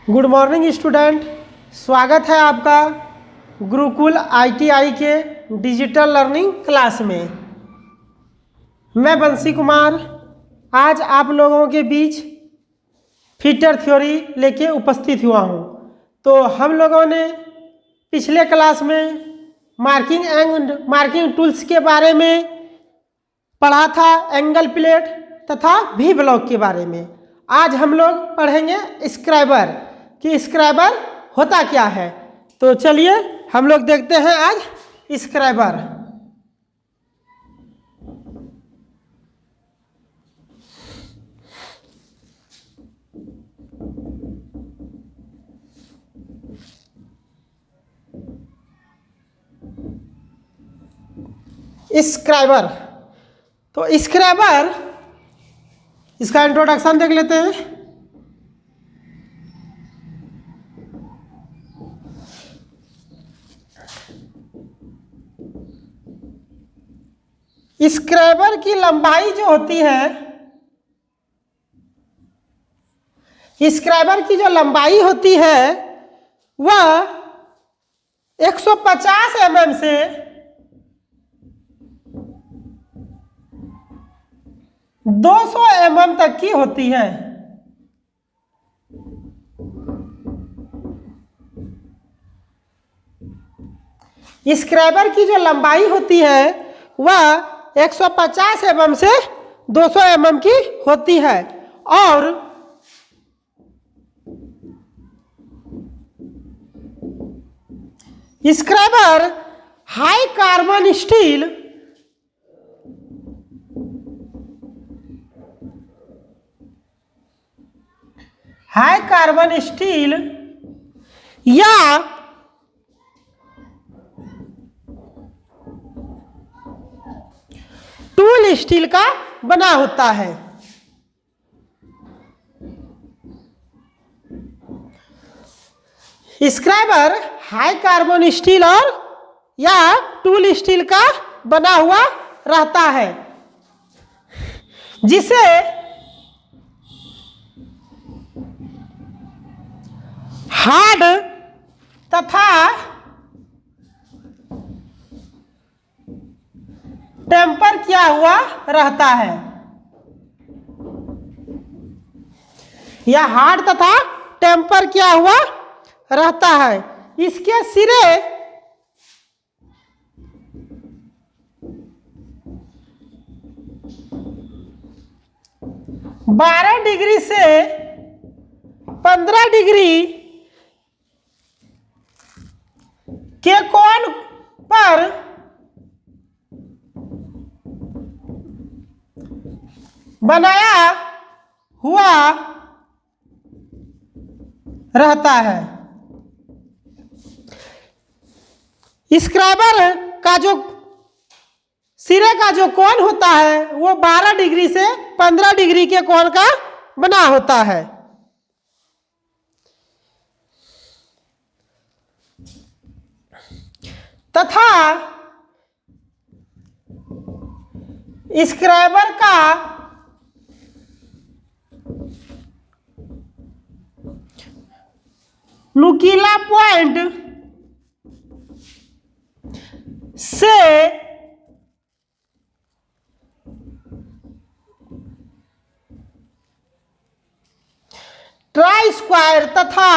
Good morning student, स्वागत है आपका गुरुकुल ITI के डिजिटल लर्निंग क्लास में। मैं बंसी कुमार आज आप लोगों के बीच फीचर थ्योरी लेके उपस्थित हुआ हूँ। तो हम लोगों ने पिछले क्लास में मार्किंग एंड मार्किंग टूल्स के बारे में पढ़ा था, एंगल प्लेट तथा वी ब्लॉक के बारे में। आज हम लोग पढ़ेंगे स्क्राइबर कि स्क्राइबर होता क्या है। तो चलिए हम लोग देखते हैं आज स्क्राइबर। स्क्राइबर, तो स्क्राइबर इसका इंट्रोडक्शन देख लेते हैं। स्क्राइबर की लंबाई जो होती है, स्क्राइबर की जो लंबाई होती है वह 150 mm से 200 mm तक की होती है। स्क्राइबर की जो लंबाई होती है वह 150 mm से 200 mm की होती है और स्क्राइबर हाई कार्बन स्टील या टूल स्टील का बना होता है। स्क्राइबर हाई कार्बन स्टील और या टूल स्टील का बना हुआ रहता है, जिसे हार्ड तथा टेम्पर किया हुआ रहता है। यह हार्ड तथा टेम्पर किया हुआ रहता है। इसके सिरे 12 डिग्री से 15 डिग्री के कोण पर बनाया हुआ रहता है। स्क्राइबर का जो सिरे का जो कोण होता है वो 12 डिग्री से 15 डिग्री के कोण का बना होता है। तथा स्क्राइबर का नुकीला पॉइंट से ट्राई स्क्वायर तथा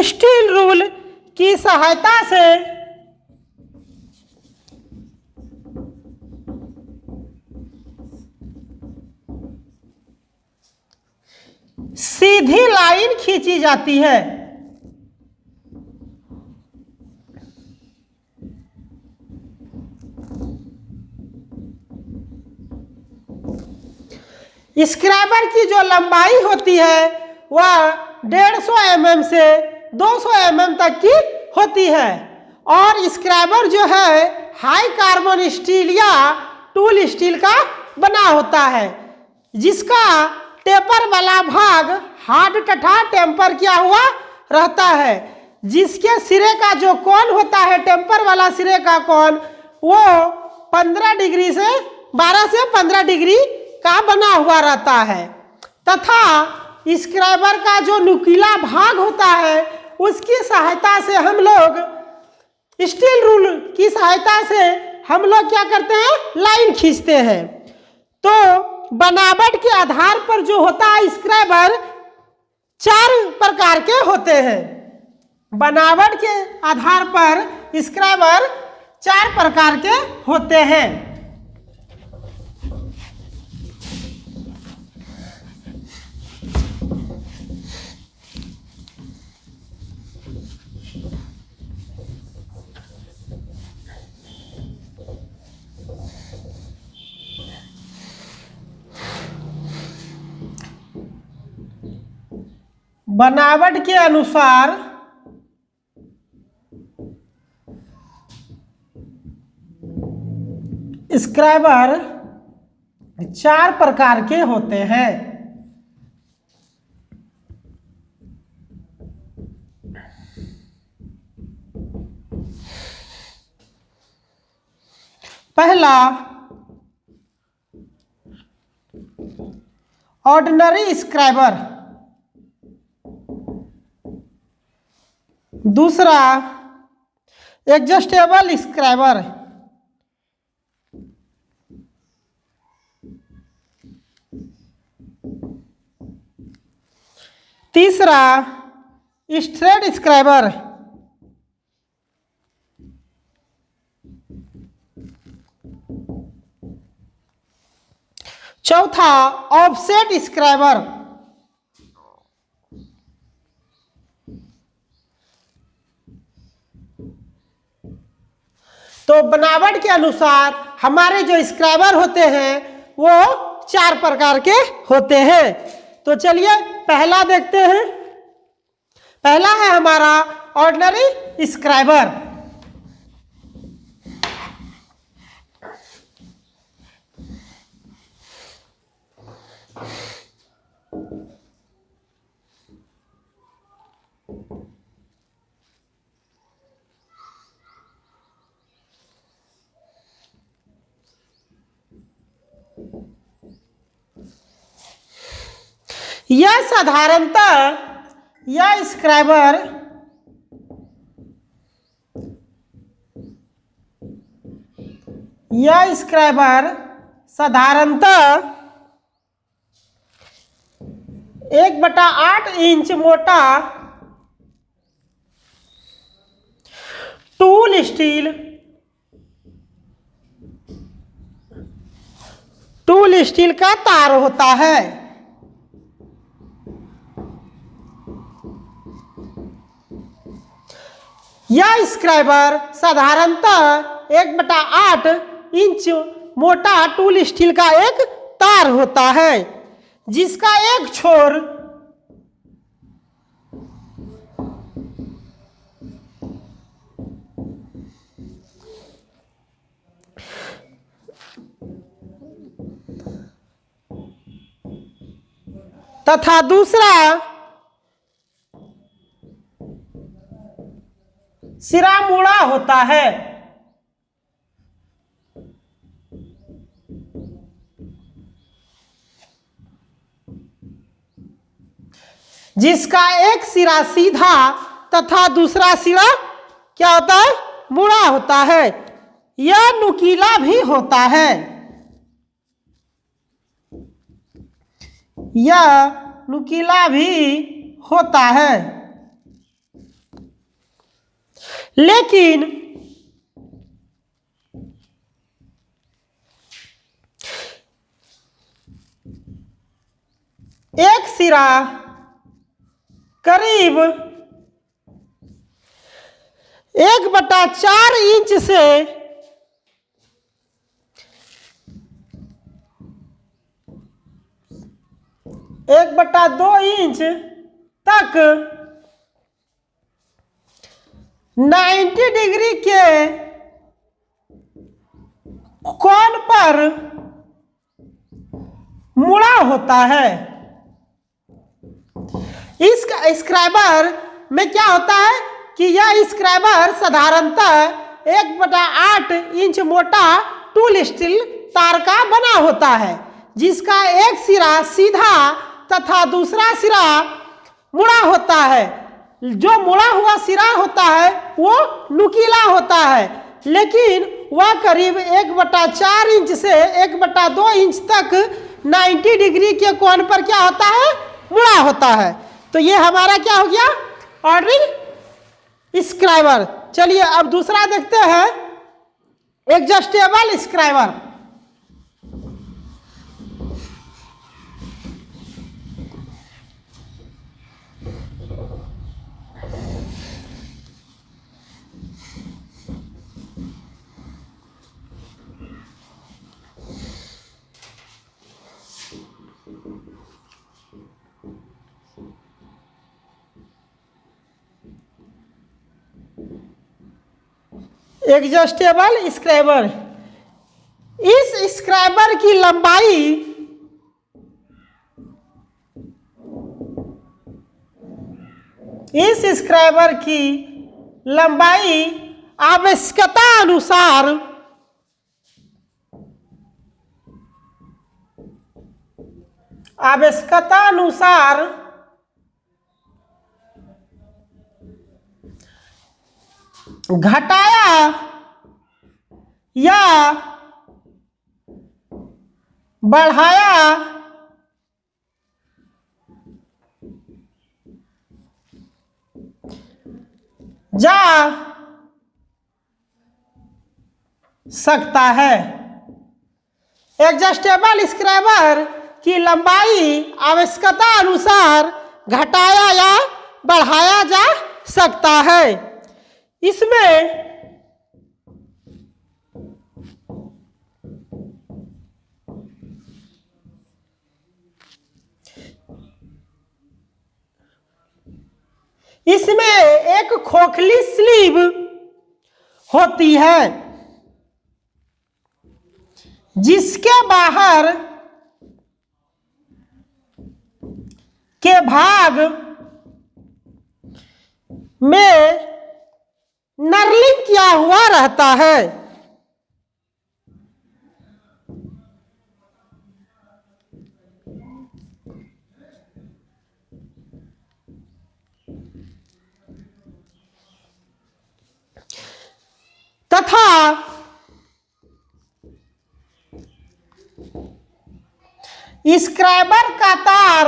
स्टील रूल की सहायता से सीधी लाइन खींची जाती है। स्क्राइबर की जो लंबाई होती है वह 150 mm से 200 mm तक की होती है और स्क्राइबर जो है हाई कार्बन स्टील या टूल स्टील का बना होता है, जिसका टेपर वाला भाग हार्ड तथा टेम्पर किया हुआ रहता है। जिसके सिरे का जो कोण होता है, टेम्पर वाला सिरे का कोण, वो 12 से 15 डिग्री का बना हुआ रहता है। तथा स्क्राइबर का जो नुकीला भाग होता है उसकी सहायता से हम लोग स्टील रूल की सहायता से हम लोग क्या करते हैं, लाइन खींचते हैं। तो बनावट के आधार पर जो होता है स्क्राइबर 4 प्रकार के होते हैं। बनावट के आधार पर स्क्राइबर 4 प्रकार के होते हैं। बनावट के अनुसार स्क्राइबर 4 प्रकार के होते हैं। पहला ऑर्डिनरी स्क्राइबर, दूसरा एडजस्टेबल स्क्राइबर, तीसरा स्ट्रेट स्क्राइबर, चौथा ऑफसेट स्क्राइबर। तो बनावट के अनुसार हमारे जो स्क्राइबर होते हैं वो 4 प्रकार के होते हैं। तो चलिए पहला देखते हैं। पहला है हमारा ऑर्डिनरी स्क्राइबर। यह साधारणतः यह स्क्राइबर साधारणतः 1/8 इंच मोटा टूल स्टील का तार होता है। यह स्क्राइबर साधारणतः 1/8 इंच मोटा टूल स्टील का एक तार होता है जिसका एक छोर तथा दूसरा सिरा मुड़ा होता है। जिसका एक सिरा सीधा तथा दूसरा सिरा क्या होता है, मुड़ा होता है। यह नुकीला भी होता है। यह नुकीला भी होता है, लेकिन एक सिरा करीब 1/4 इंच से 1/2 इंच तक 90 डिग्री के कोण पर मुड़ा होता है। इस स्क्राइबर में क्या होता है कि यह स्क्राइबर साधारणतः 1/8 इंच मोटा टूल स्टील तार का बना होता है जिसका एक सिरा सीधा तथा दूसरा सिरा मुड़ा होता है। जो मुड़ा हुआ सिरा होता है वो नुकीला होता है, लेकिन वह करीब 1/4 इंच से 1/2 इंच तक 90 डिग्री के कोण पर क्या होता है, मुड़ा होता है। तो ये हमारा क्या हो गया, ऑर्डरिंग स्क्राइबर। चलिए अब दूसरा देखते हैं, एडजस्टेबल स्क्राइबर। एडजस्टेबल स्क्राइबर, इस स्क्राइबर की लंबाई आवश्यकता अनुसार घटाया या बढ़ाया जा सकता है। एडजस्टेबल स्क्राइबर की लंबाई आवश्यकता अनुसार घटाया या बढ़ाया जा सकता है। इसमें एक खोखली स्लीव होती है जिसके बाहर के भाग में नर्लिंग किया हुआ रहता है। तथा स्क्राइबर का तार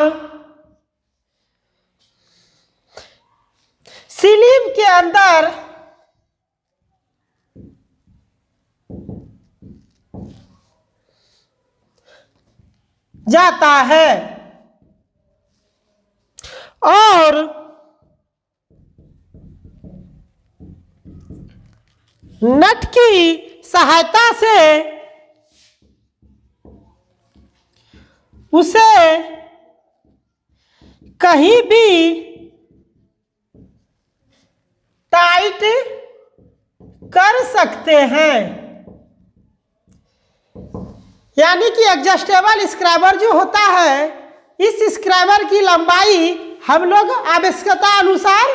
स्लीव के अंदर जाता है और नट की सहायता से उसे कहीं भी टाइट कर सकते हैं। यानी कि एडजस्टेबल स्क्राइबर जो होता है, इस स्क्राइबर की लंबाई हम लोग आवश्यकता अनुसार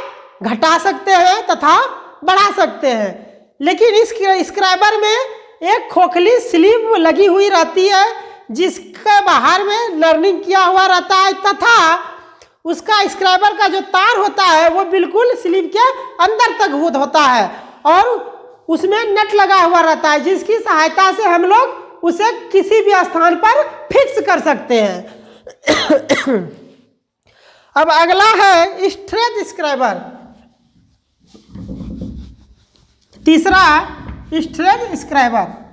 घटा सकते हैं तथा बढ़ा सकते हैं, लेकिन इस स्क्राइबर में एक खोखली स्लीव लगी हुई रहती है जिसके बाहर में नर्लिंग किया हुआ रहता है तथा उसका स्क्राइबर का जो तार होता है वो बिल्कुल स्लीव के अंदर तक होता है और उसमें नट लगा हुआ रहता है जिसकी सहायता से हम लोग उसे किसी भी स्थान पर फिक्स कर सकते हैं। अब अगला है स्ट्रेट स्क्राइबर। तीसरा स्ट्रेट स्क्राइबर।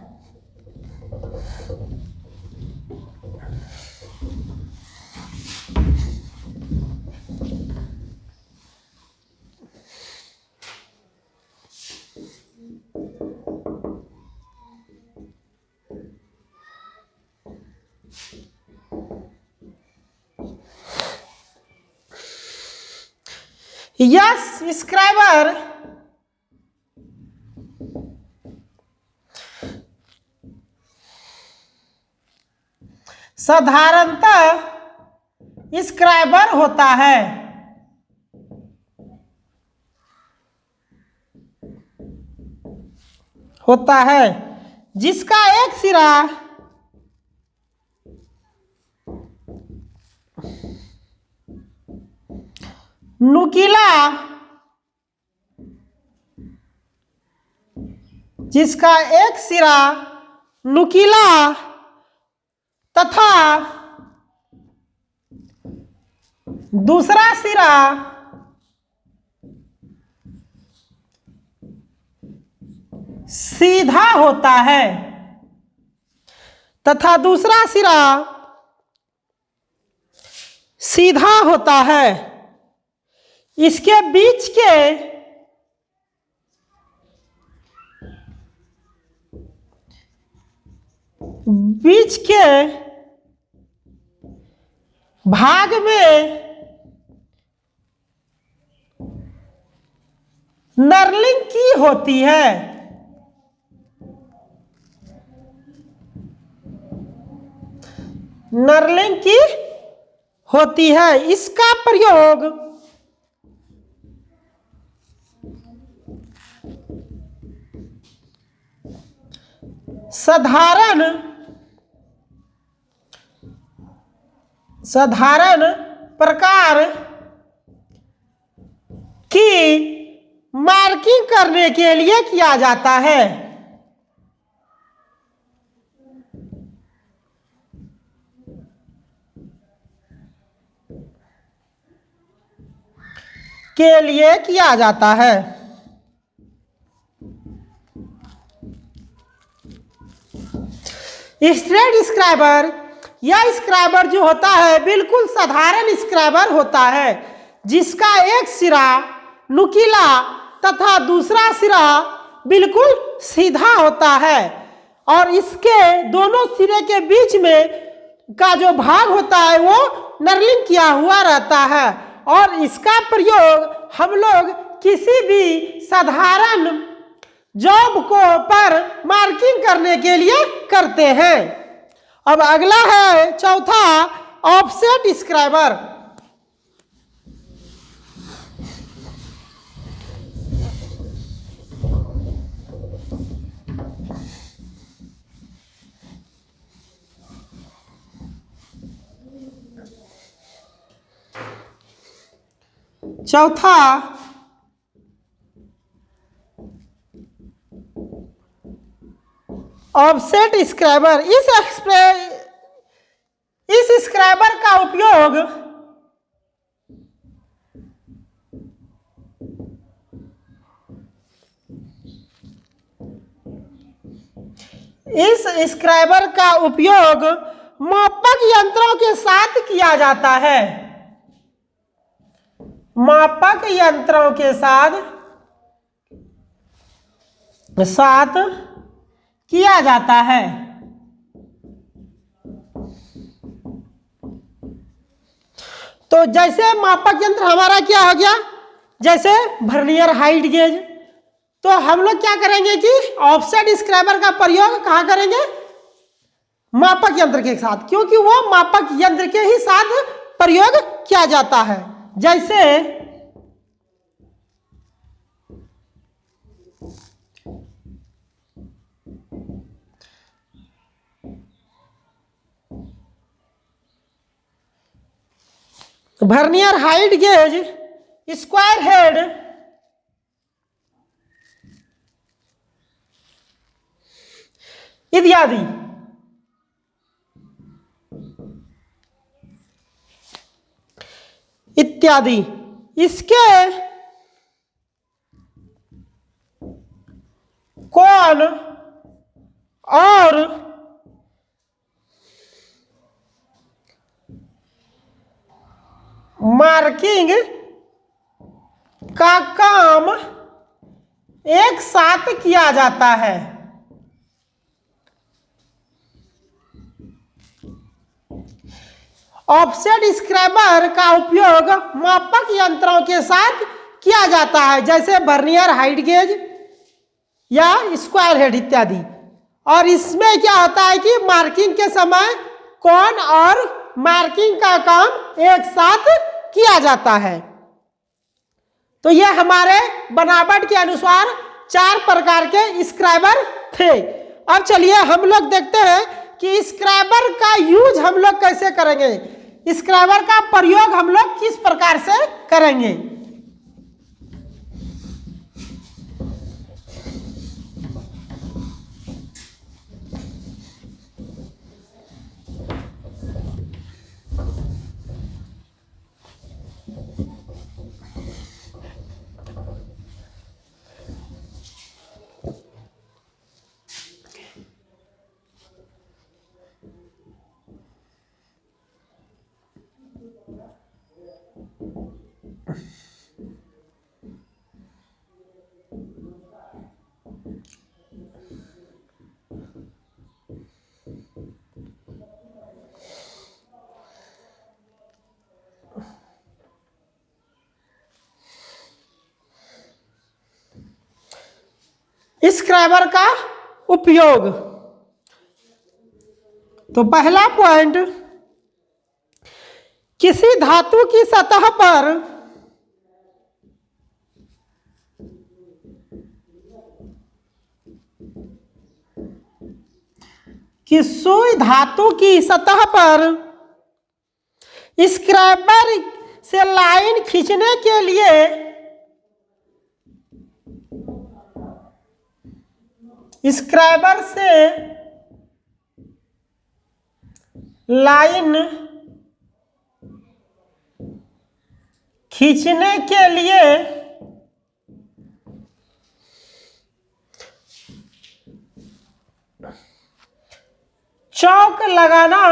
यस स्क्राइबर साधारणतः स्क्राइबर होता है जिसका एक सिरा नुकीला, जिसका एक सिरा नुकीला तथा दूसरा सिरा सीधा होता है, तथा दूसरा सिरा सीधा होता है। इसके बीच के भाग में नर्लिंग की होती है। नर्लिंग की होती है। इसका प्रयोग साधारण प्रकार की मार्किंग करने के लिए किया जाता है। स्ट्रेट स्क्राइबर, यह स्क्राइबर जो होता है बिल्कुल साधारण स्क्राइबर होता है, जिसका एक सिरा नुकीला तथा दूसरा सिरा बिल्कुल सीधा होता है, और इसके दोनों सिरे के बीच में का जो भाग होता है वो नर्लिंग किया हुआ रहता है। और इसका प्रयोग हम लोग किसी भी साधारण जॉब को पर मार्किंग करने के लिए करते हैं। अब अगला है चौथा, ऑफसेट स्क्राइबर। चौथा ऑफसेट स्क्राइबर। इस स्क्राइबर का उपयोग मापक यंत्रों के साथ किया जाता है। मापक यंत्रों के साथ किया जाता है। तो जैसे मापक यंत्र हमारा क्या हो गया, जैसे वर्नियर हाइट गेज, तो हम लोग क्या करेंगे कि ऑफसेट स्क्राइबर का प्रयोग कहाँ करेंगे, मापक यंत्र के साथ, क्योंकि वो मापक यंत्र के ही साथ प्रयोग किया जाता है। जैसे vernier height gauge, square head, इत्यादि। इसके कोण और मार्किंग का काम एक साथ किया जाता है। ऑफसेट स्क्राइबर का उपयोग मापक यंत्रों के साथ किया जाता है, जैसे वर्नियर हाइट गेज या स्क्वायर हेड इत्यादि। और इसमें क्या होता है कि मार्किंग के समय कोण और मार्किंग का काम एक साथ किया जाता है। तो यह हमारे बनावट के अनुसार 4 प्रकार के स्क्राइबर थे। अब चलिए हम लोग देखते हैं कि स्क्राइबर का यूज हम लोग कैसे करेंगे, स्क्राइबर का प्रयोग हम लोग किस प्रकार से करेंगे। स्क्रैबर का उपयोग। तो पहला पॉइंट, किसी धातु की सतह पर किसी धातु की सतह पर स्क्रैबर से लाइन खींचने के लिए स्क्रैबर से लाइन खींचने के लिए चौक लगाना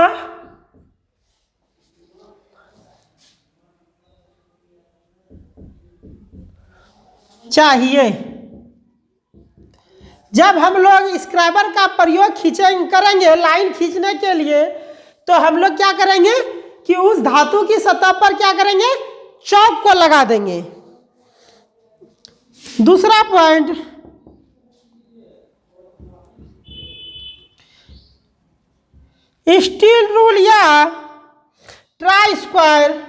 चाहिए। जब हम लोग स्क्रैबर का प्रयोग करेंगे लाइन खींचने के लिए, तो हम लोग क्या करेंगे कि उस धातु की सतह पर क्या करेंगे, चौक को लगा देंगे। दूसरा पॉइंट, स्टील रूल या ट्राई स्क्वायर,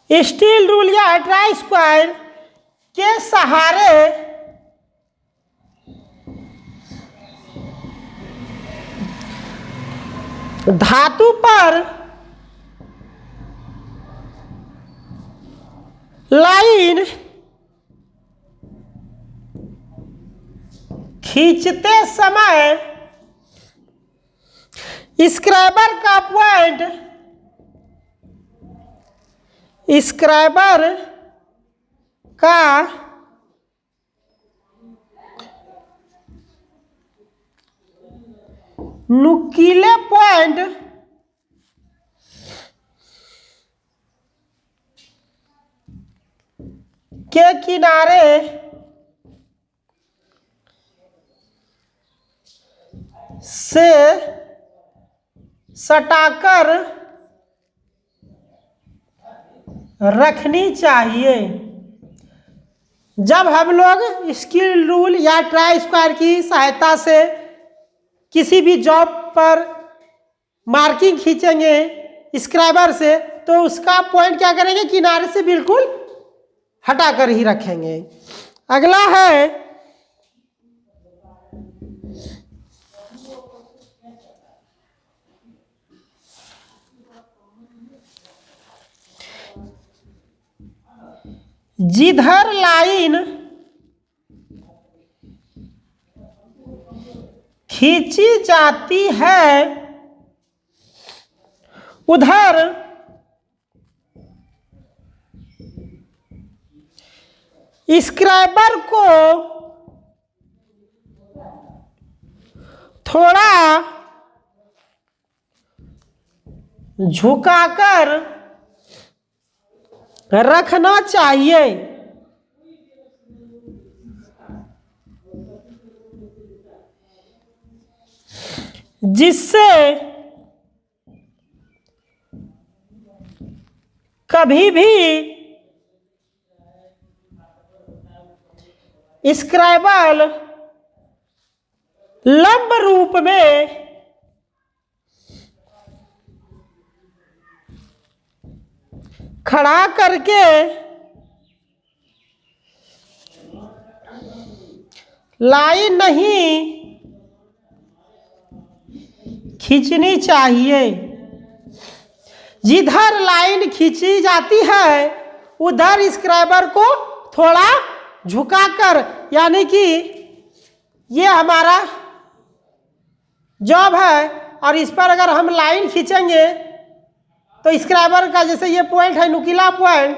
स्टील रूल या ट्राई स्क्वायर के सहारे धातु पर लाइन खींचते समय स्क्रैबर का पॉइंट, स्क्रैबर का नुकीले पॉइंट के किनारे से सटाकर रखनी चाहिए। जब हम लोग स्टील रूल या ट्राई स्क्वायर की सहायता से किसी भी जॉब पर मार्किंग खींचेंगे स्क्रैबर से, तो उसका पॉइंट क्या करेंगे, किनारे से बिल्कुल हटाकर ही रखेंगे। अगला है जिधर लाइन खींची जाती है उधर स्क्रैबर को थोड़ा झुकाकर रखना चाहिए, जिससे कभी भी स्क्रैबर लंब रूप में खड़ा करके लाइन नहीं खींचनी चाहिए। जिधर लाइन खींची जाती है उधर स्क्रैबर को थोड़ा झुकाकर, यानी कि ये हमारा जॉब है और इस पर अगर हम लाइन खींचेंगे तो स्क्रैबर का जैसे ये पॉइंट है नुकीला पॉइंट,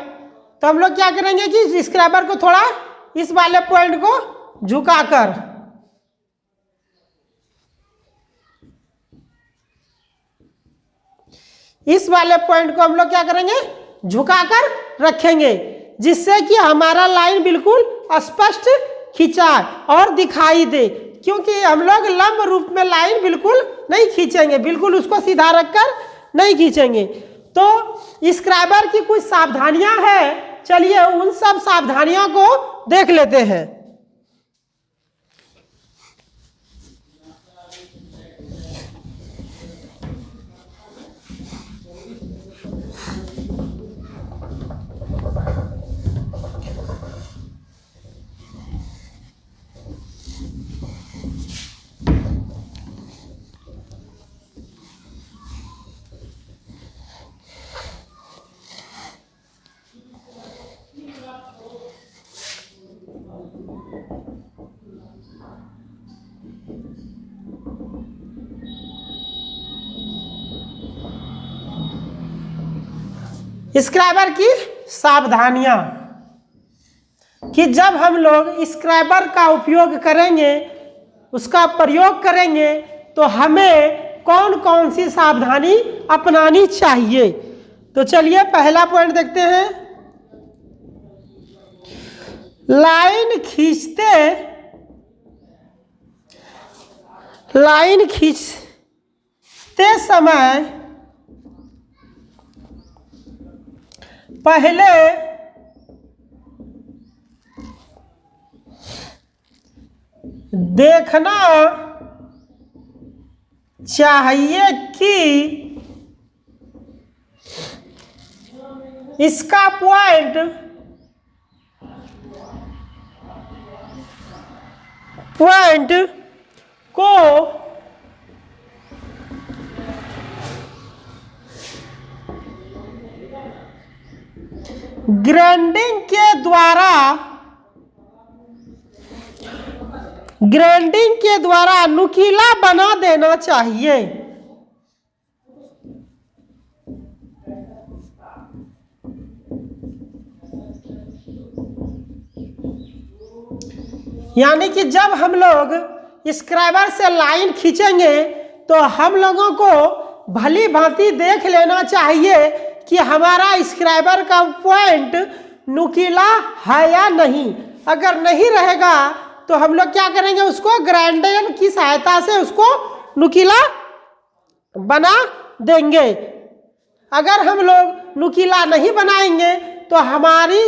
तो हम लोग क्या करेंगे कि स्क्रैबर को थोड़ा इस वाले पॉइंट को झुकाकर इस वाले पॉइंट को हम लोग क्या करेंगे, झुकाकर रखेंगे, जिससे कि हमारा लाइन बिल्कुल स्पष्ट खिंचाए और दिखाई दे। क्योंकि हम लोग लंब रूप में लाइन बिल्कुल नहीं खींचेंगे, बिल्कुल उसको सीधा रखकर नहीं खींचेंगे। तो स्क्राइबर की कुछ सावधानियां हैं, चलिए उन सब सावधानियों को देख लेते हैं। स्क्राइबर की सावधानियां कि जब हम लोग स्क्राइबर का उपयोग करेंगे, उसका प्रयोग करेंगे, तो हमें कौन कौन सी सावधानी अपनानी चाहिए। तो चलिए पहला पॉइंट देखते हैं। लाइन खींचते समय पहले देखना चाहिए कि इसका पॉइंट को ग्राइंडिंग के द्वारा नुकीला बना देना चाहिए। यानी कि जब हम लोग स्क्राइबर से लाइन खींचेंगे तो हम लोगों को भली भांति देख लेना चाहिए कि हमारा स्क्राइबर का पॉइंट नुकीला है या नहीं। अगर नहीं रहेगा तो हम लोग क्या करेंगे, उसको ग्राइंडर की सहायता से उसको नुकीला बना देंगे। अगर हम लोग नुकीला नहीं बनाएंगे तो हमारी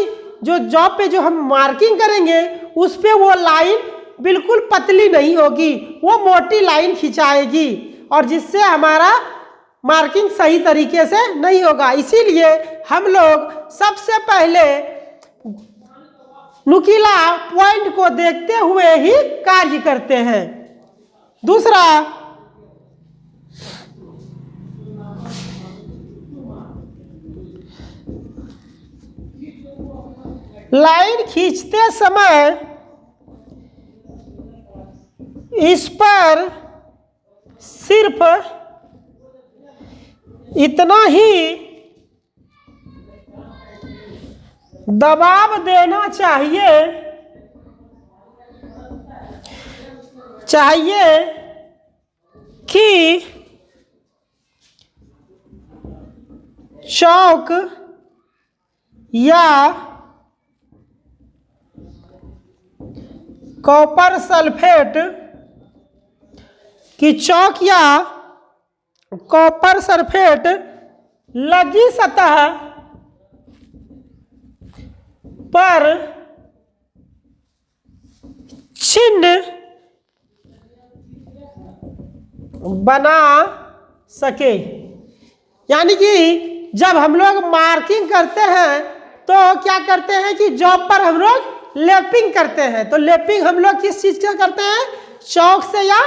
जो जॉब पे जो हम मार्किंग करेंगे उस पे वो लाइन बिल्कुल पतली नहीं होगी, वो मोटी लाइन खिंचाएगी और जिससे हमारा मार्किंग सही तरीके से नहीं होगा। इसीलिए हम लोग सबसे पहले नुकीला पॉइंट को देखते हुए ही कार्य करते हैं। दूसरा, लाइन खींचते समय इस पर सिर्फ इतना ही दबाव देना चाहिए कि चौक या कॉपर सल्फेट की चौक या कॉपर सल्फेट लगी सतह पर चिन्ह बना सके। यानी कि जब हम लोग मार्किंग करते हैं तो क्या करते हैं कि जॉब पर हम लोग लेपिंग करते हैं। तो लेपिंग हम लोग किस चीज़ से करते हैं, चौक से या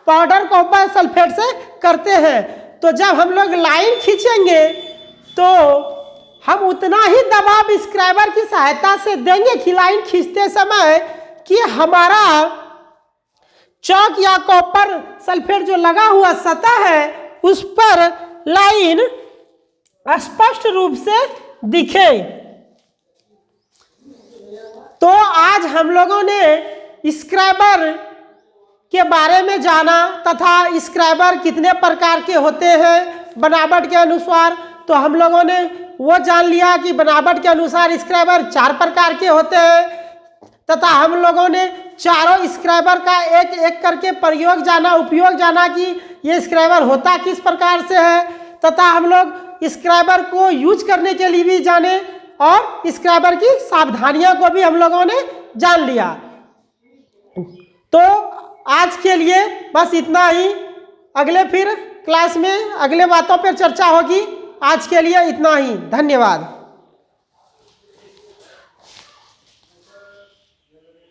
पाउडर कॉपर सल्फेट से करते हैं। तो जब हम लोग लाइन खींचेंगे तो हम उतना ही दबाव स्क्राइबर की सहायता से देंगे कि लाइन खींचते समय कि हमारा चौक या कॉपर सल्फेट जो लगा हुआ सतह है उस पर लाइन स्पष्ट रूप से दिखे। तो आज हम लोगों ने स्क्राइबर के बारे में जाना तथा स्क्राइबर कितने प्रकार के होते हैं बनावट के अनुसार। तो हम लोगों ने वो जान लिया कि बनावट के अनुसार स्क्राइबर 4 प्रकार के होते हैं तथा हम लोगों ने चारों स्क्राइबर का एक एक करके प्रयोग जाना, उपयोग जाना कि ये स्क्राइबर होता किस प्रकार से है तथा हम लोग स्क्राइबर को यूज करने के लिए भी जाने और स्क्राइबर की सावधानियों को भी हम लोगों ने जान लिया। तो आज के लिए बस इतना ही। अगले फिर क्लास में अगले बातों पर चर्चा होगी। आज के लिए इतना ही। धन्यवाद।